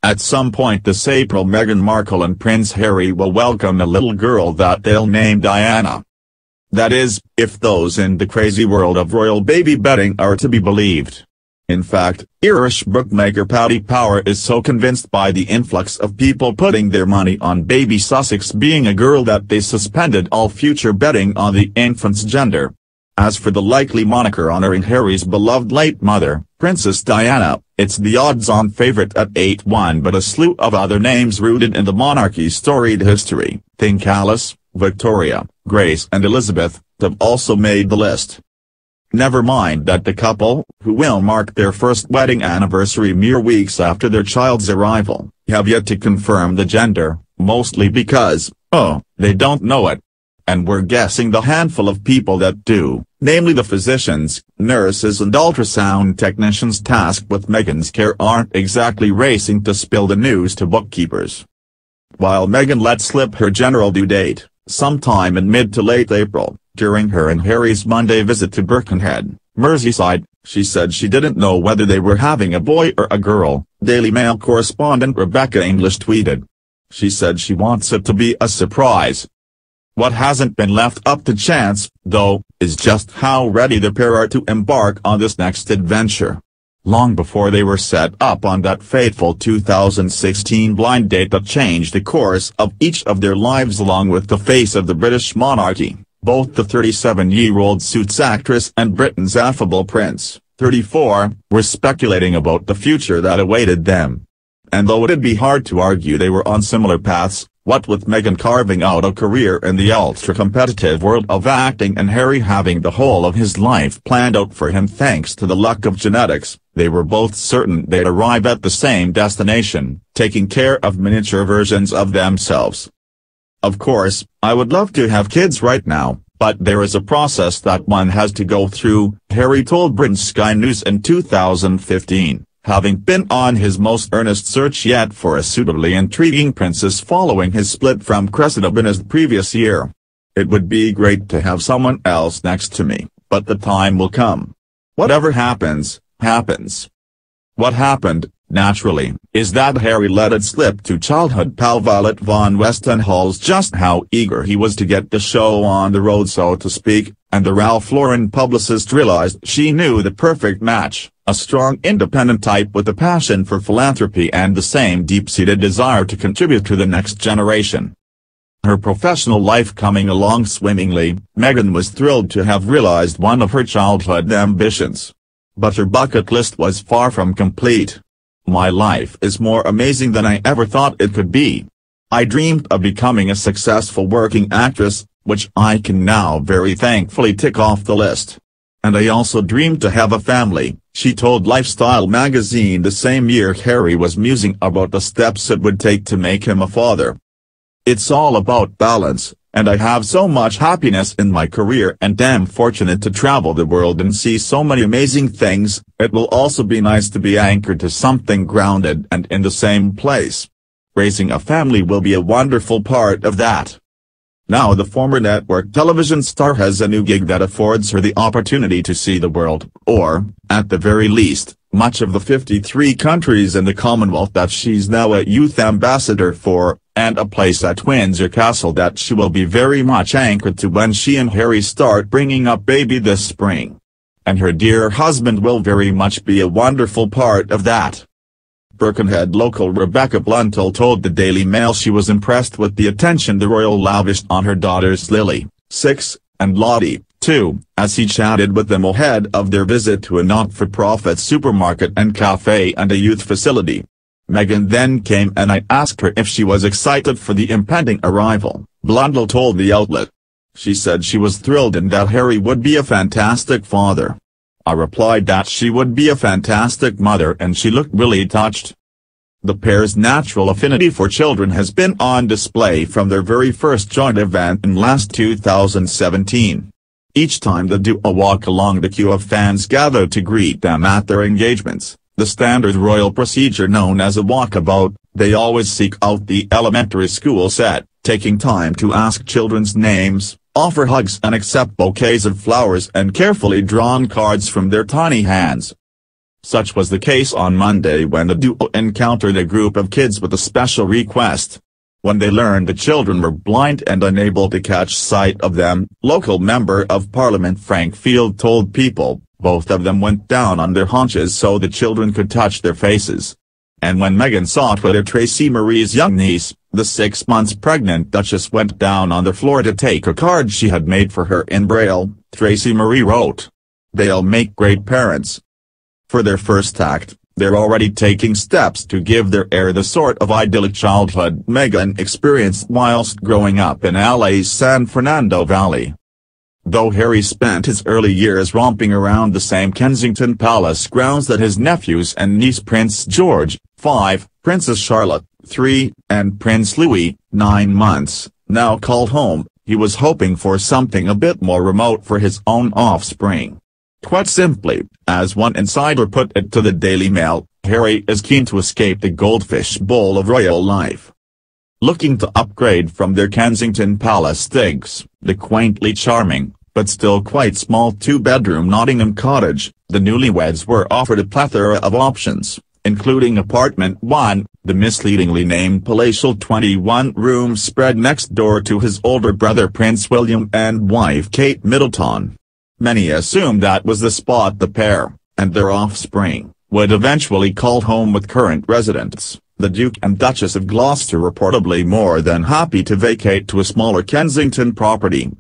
At some point this April, Meghan Markle and Prince Harry will welcome a little girl that they'll name Diana. That is, if those in the crazy world of royal baby betting are to be believed. In fact, Irish bookmaker Paddy Power is so convinced by the influx of people putting their money on baby Sussex being a girl that they suspended all future betting on the infant's gender. As for the likely moniker honoring Harry's beloved late mother, Princess Diana, it's the odds-on favourite at 8-1, but a slew of other names rooted in the monarchy's storied history, think Alice, Victoria, Grace and Elizabeth, have also made the list. Never mind that the couple, who will mark their first wedding anniversary mere weeks after their child's arrival, have yet to confirm the gender, mostly because, they don't know it. And we're guessing the handful of people that do, namely the physicians, nurses and ultrasound technicians tasked with Meghan's care, aren't exactly racing to spill the news to bookkeepers. While Meghan let slip her general due date, sometime in mid to late April, during her and Harry's Monday visit to Birkenhead, Merseyside, she said she didn't know whether they were having a boy or a girl, Daily Mail correspondent Rebecca English tweeted. She said she wants it to be a surprise. What hasn't been left up to chance, though, is just how ready the pair are to embark on this next adventure. Long before they were set up on that fateful 2016 blind date that changed the course of each of their lives along with the face of the British monarchy, both the 37-year-old Suits actress and Britain's affable Prince, 34, were speculating about the future that awaited them. And though it'd be hard to argue they were on similar paths, what with Meghan carving out a career in the ultra-competitive world of acting and Harry having the whole of his life planned out for him thanks to the luck of genetics, they were both certain they'd arrive at the same destination, taking care of miniature versions of themselves. Of course, I would love to have kids right now, but there is a process that one has to go through, Harry told Britain's Sky News in 2015. Having been on his most earnest search yet for a suitably intriguing princess following his split from Cressida Bennett the previous year. It would be great to have someone else next to me, but the time will come. Whatever happens, happens. What happened, naturally, is that Harry let it slip to childhood pal Violet von Westenholz just how eager he was to get the show on the road, so to speak, and the Ralph Lauren publicist realized she knew the perfect match. A strong independent type with a passion for philanthropy and the same deep-seated desire to contribute to the next generation. Her professional life coming along swimmingly, Meghan was thrilled to have realized one of her childhood ambitions. But her bucket list was far from complete. My life is more amazing than I ever thought it could be. I dreamed of becoming a successful working actress, which I can now very thankfully tick off the list. And I also dreamed to have a family, she told Lifestyle magazine the same year Harry was musing about the steps it would take to make him a father. It's all about balance, and I have so much happiness in my career and am fortunate to travel the world and see so many amazing things. It will also be nice to be anchored to something grounded and in the same place. Raising a family will be a wonderful part of that. Now the former network television star has a new gig that affords her the opportunity to see the world, or, at the very least, much of the 53 countries in the Commonwealth that she's now a youth ambassador for, and a place at Windsor Castle that she will be very much anchored to when she and Harry start bringing up baby this spring. And her dear husband will very much be a wonderful part of that. Birkenhead local Rebecca Blundell told the Daily Mail she was impressed with the attention the royal lavished on her daughters Lily, 6, and Lottie, 2, as he chatted with them ahead of their visit to a not-for-profit supermarket and cafe and a youth facility. Meghan then came and I asked her if she was excited for the impending arrival, Blundell told the outlet. She said she was thrilled and that Harry would be a fantastic father. I replied that she would be a fantastic mother and she looked really touched. The pair's natural affinity for children has been on display from their very first joint event in last 2017. Each time the duo walk along the queue of fans gathered to greet them at their engagements, the standard royal procedure known as a walkabout, they always seek out the elementary school set, taking time to ask children's names, offer hugs and accept bouquets of flowers and carefully drawn cards from their tiny hands. Such was the case on Monday when the duo encountered a group of kids with a special request. When they learned the children were blind and unable to catch sight of them, local Member of Parliament Frank Field told People, both of them went down on their haunches so the children could touch their faces. And when Meghan saw Twitter Tracy Marie's young niece, the 6 months pregnant Duchess went down on the floor to take a card she had made for her in Braille, Tracy Marie wrote. "They'll make great parents. For their first act, they're already taking steps to give their heir the sort of idyllic childhood Meghan experienced whilst growing up in LA's San Fernando Valley." Though Harry spent his early years romping around the same Kensington Palace grounds that his nephews and niece Prince George, 5, Princess Charlotte, 3, and Prince Louis, 9 months, now called home, he was hoping for something a bit more remote for his own offspring. Quite simply, as one insider put it to the Daily Mail, Harry is keen to escape the goldfish bowl of royal life. Looking to upgrade from their Kensington Palace digs, the quaintly charming, but still quite small 2-bedroom Nottingham cottage, the newlyweds were offered a plethora of options, including Apartment 1, the misleadingly named palatial 21-room spread next door to his older brother Prince William and wife Kate Middleton. Many assumed that was the spot the pair, and their offspring, would eventually call home with current residents. The Duke and Duchess of Gloucester reportedly more than happy to vacate to a smaller Kensington property.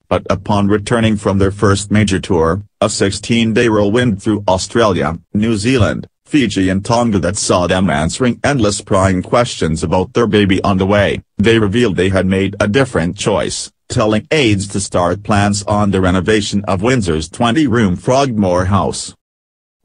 But upon returning from their first major tour, a 16-day whirlwind through Australia, New Zealand, Fiji and Tonga that saw them answering endless prying questions about their baby on the way, they revealed they had made a different choice, telling aides to start plans on the renovation of Windsor's 20-room Frogmore house.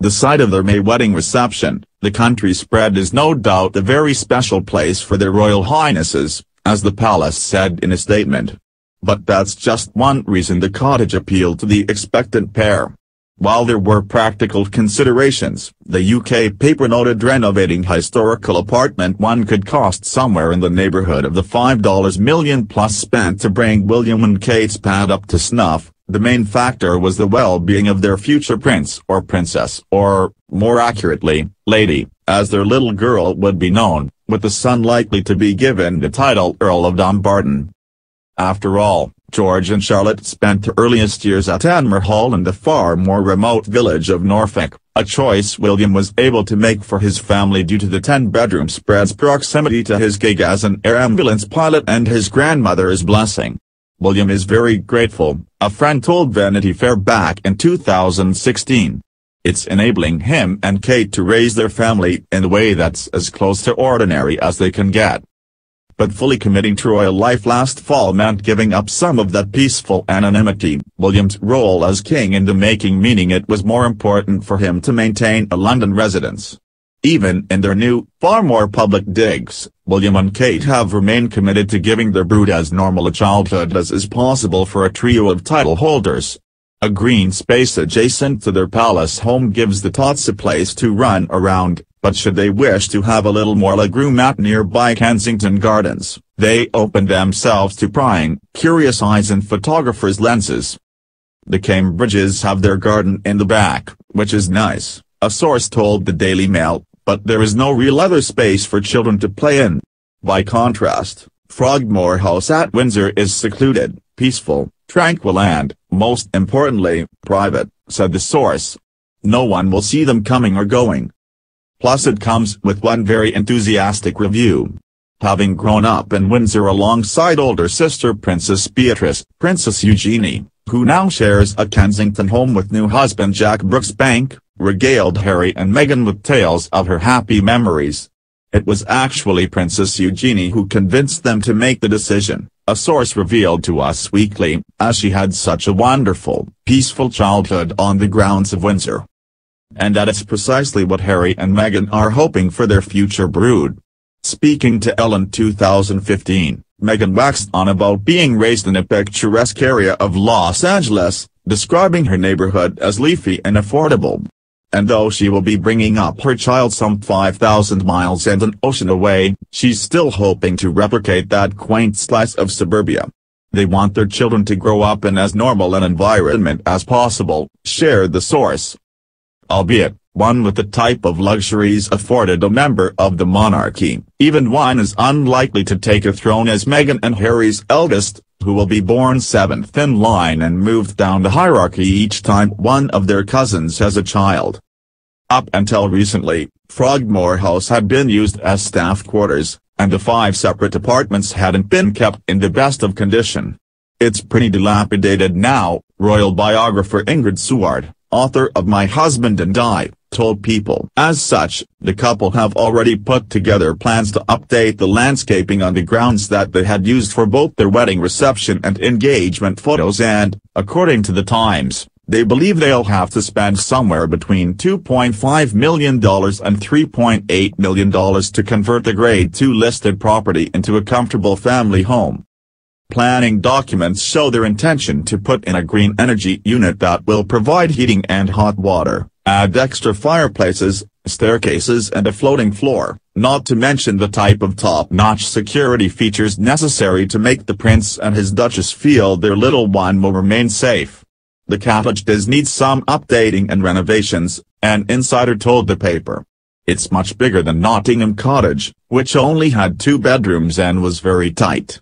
The site of their May wedding reception, the country spread is no doubt a very special place for their Royal Highnesses, as the palace said in a statement. But that's just one reason the cottage appealed to the expectant pair. While there were practical considerations, the UK paper noted renovating historical Apartment 1 could cost somewhere in the neighbourhood of the $5 million plus spent to bring William and Kate's pad up to snuff. The main factor was the well-being of their future prince or princess, or, more accurately, lady, as their little girl would be known, with the son likely to be given the title Earl of Dumbarton. After all, George and Charlotte spent their earliest years at Anmer Hall in the far more remote village of Norfolk, a choice William was able to make for his family due to the 10-bedroom spread's proximity to his gig as an air ambulance pilot and his grandmother's blessing. William is very grateful, a friend told Vanity Fair back in 2016. It's enabling him and Kate to raise their family in a way that's as close to ordinary as they can get. But fully committing to royal life last fall meant giving up some of that peaceful anonymity, William's role as king in the making, meaning it was more important for him to maintain a London residence. Even in their new, far more public digs, William and Kate have remained committed to giving their brood as normal a childhood as is possible for a trio of title holders. A green space adjacent to their palace home gives the tots a place to run around, but should they wish to have a little more legroom at nearby Kensington Gardens, they open themselves to prying, curious eyes and photographers' lenses. The Cambridges have their garden in the back, which is nice, a source told the Daily Mail, but there is no real other space for children to play in. By contrast, Frogmore House at Windsor is secluded, peaceful, tranquil and, most importantly, private, said the source. No one will see them coming or going. Plus it comes with one very enthusiastic review. Having grown up in Windsor alongside older sister Princess Beatrice, Princess Eugenie, who now shares a Kensington home with new husband Jack Brooksbank, regaled Harry and Meghan with tales of her happy memories. It was actually Princess Eugenie who convinced them to make the decision, a source revealed to Us Weekly, as she had such a wonderful, peaceful childhood on the grounds of Windsor. And that is precisely what Harry and Meghan are hoping for their future brood. Speaking to Ellen 2015, Meghan waxed on about being raised in a picturesque area of Los Angeles, describing her neighborhood as leafy and affordable. And though she will be bringing up her child some 5,000 miles and an ocean away, she's still hoping to replicate that quaint slice of suburbia. They want their children to grow up in as normal an environment as possible, shared the source. Albeit, one with the type of luxuries afforded a member of the monarchy. Even one is unlikely to take a throne as Meghan and Harry's eldest, who will be born seventh in line and moved down the hierarchy each time one of their cousins has a child. Up until recently, Frogmore House had been used as staff quarters, and the 5 separate apartments hadn't been kept in the best of condition. "It's pretty dilapidated now," royal biographer Ingrid Seward, author of My Husband and I, told People. As such, the couple have already put together plans to update the landscaping on the grounds that they had used for both their wedding reception and engagement photos and, according to the Times, they believe they'll have to spend somewhere between $2.5 million and $3.8 million to convert the Grade 2 listed property into a comfortable family home. Planning documents show their intention to put in a green energy unit that will provide heating and hot water, add extra fireplaces, staircases and a floating floor, not to mention the type of top-notch security features necessary to make the prince and his duchess feel their little one will remain safe. The cottage does need some updating and renovations, an insider told the paper. It's much bigger than Nottingham Cottage, which only had 2 bedrooms and was very tight.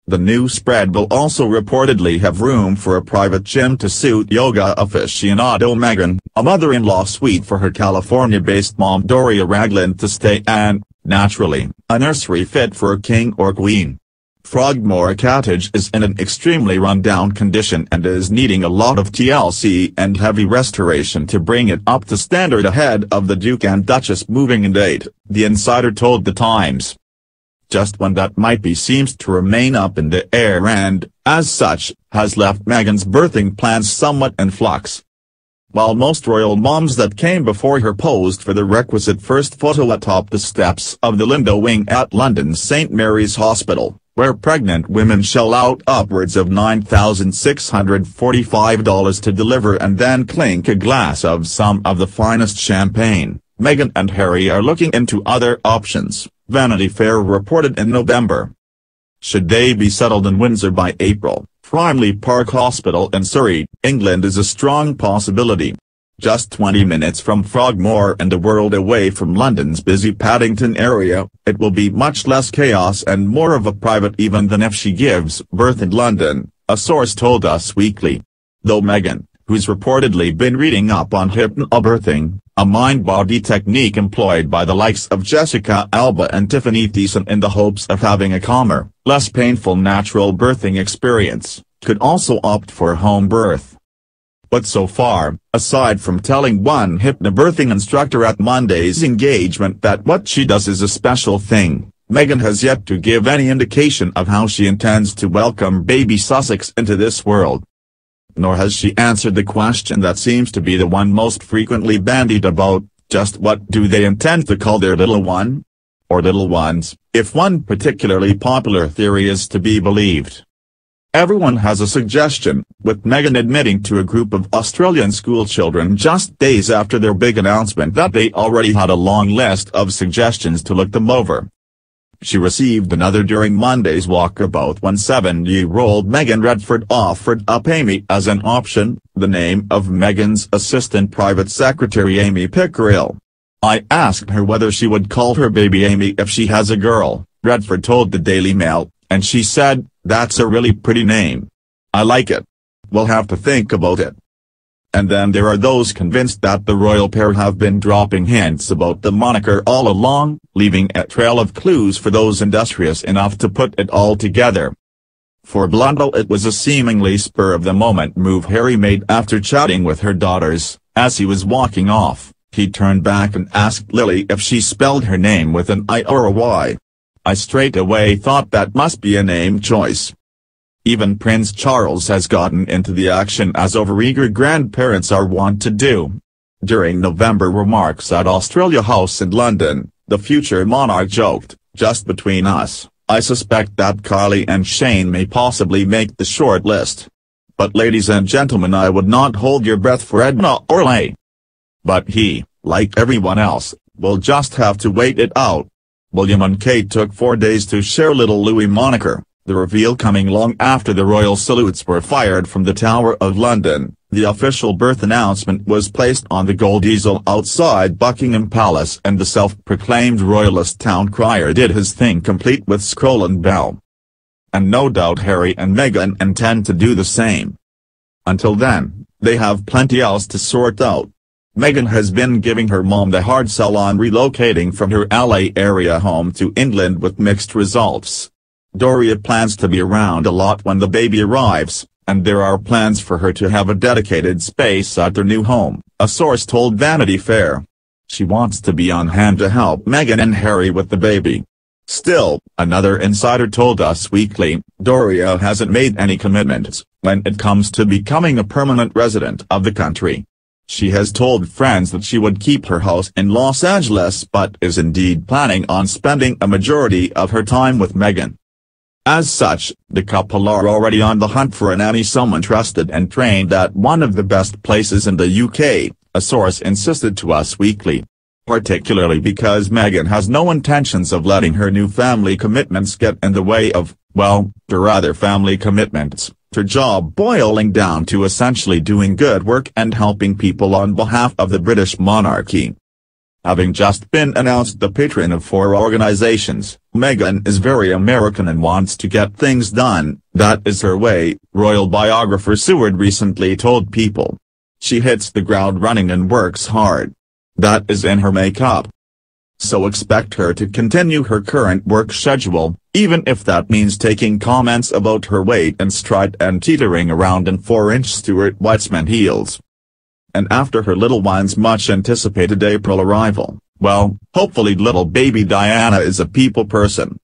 The new spread will also reportedly have room for a private gym to suit yoga aficionado Meghan, a mother-in-law suite for her California-based mom Doria Ragland to stay and, naturally, a nursery fit for a king or queen. Frogmore Cottage is in an extremely run-down condition and is needing a lot of TLC and heavy restoration to bring it up to standard ahead of the Duke and Duchess moving in date, the insider told the Times. Just one that might be seems to remain up in the air and, as such, has left Meghan's birthing plans somewhat in flux. While most royal moms that came before her posed for the requisite first photo atop the steps of the Lindo Wing at London's St Mary's Hospital, where pregnant women shell out upwards of $9,645 to deliver and then clink a glass of some of the finest champagne, Meghan and Harry are looking into other options, Vanity Fair reported in November. Should they be settled in Windsor by April, Frimley Park Hospital in Surrey, England is a strong possibility. Just 20 minutes from Frogmore and a world away from London's busy Paddington area, it will be much less chaos and more of a private even than if she gives birth in London, a source told Us Weekly. Though Meghan, who's reportedly been reading up on hypnobirthing, a mind-body technique employed by the likes of Jessica Alba and Tiffany Thiessen in the hopes of having a calmer, less painful natural birthing experience, could also opt for home birth. But so far, aside from telling one hypnobirthing instructor at Monday's engagement that what she does is a special thing, Meghan has yet to give any indication of how she intends to welcome baby Sussex into this world. Nor has she answered the question that seems to be the one most frequently bandied about, just what do they intend to call their little one? Or little ones, if one particularly popular theory is to be believed. Everyone has a suggestion, with Meghan admitting to a group of Australian schoolchildren just days after their big announcement that they already had a long list of suggestions to look them over. She received another during Monday's walkabout when 7-year-old Megan Redford offered up Amy as an option, the name of Meghan's assistant private secretary Amy Pickerill. "I asked her whether she would call her baby Amy if she has a girl," Redford told the Daily Mail, "and she said, 'That's a really pretty name. I like it. We'll have to think about it.'" And then there are those convinced that the royal pair have been dropping hints about the moniker all along, leaving a trail of clues for those industrious enough to put it all together. For Blundell it was a seemingly spur-of-the-moment move Harry made after chatting with her daughters. As he was walking off, he turned back and asked Lily if she spelled her name with an I or a Y. "I straight away thought that must be a name choice." Even Prince Charles has gotten into the action as overeager grandparents are wont to do. During November remarks at Australia House in London, the future monarch joked, "Just between us, I suspect that Kylie and Shane may possibly make the short list. But ladies and gentlemen, I would not hold your breath for Edna or Lay." But he, like everyone else, will just have to wait it out. William and Kate took 4 days to share Little Louis moniker, the reveal coming long after the royal salutes were fired from the Tower of London, The official birth announcement was placed on the gold easel outside Buckingham Palace, and the self-proclaimed royalist town crier did his thing, complete with scroll and bell. And no doubt Harry and Meghan intend to do the same. Until then, they have plenty else to sort out. Meghan has been giving her mom the hard sell on relocating from her LA area home to England with mixed results. Doria plans to be around a lot when the baby arrives, and there are plans for her to have a dedicated space at their new home, a source told Vanity Fair. She wants to be on hand to help Meghan and Harry with the baby. Still, another insider told Us Weekly, Doria hasn't made any commitments when it comes to becoming a permanent resident of the country. She has told friends that she would keep her house in Los Angeles but is indeed planning on spending a majority of her time with Meghan. As such, the couple are already on the hunt for a nanny, someone trusted and trained at one of the best places in the UK, a source insisted to Us Weekly. Particularly because Meghan has no intentions of letting her new family commitments get in the way of, well, her other family commitments, her job boiling down to essentially doing good work and helping people on behalf of the British monarchy. Having just been announced the patron of 4 organizations, Meghan is very American and wants to get things done, that is her way, royal biographer Seward recently told People. She hits the ground running and works hard. That is in her makeup. So expect her to continue her current work schedule, even if that means taking comments about her weight and stride and teetering around in 4-inch Stuart Weitzman heels. And after her little one's much-anticipated April arrival, well, hopefully little baby Diana is a people person.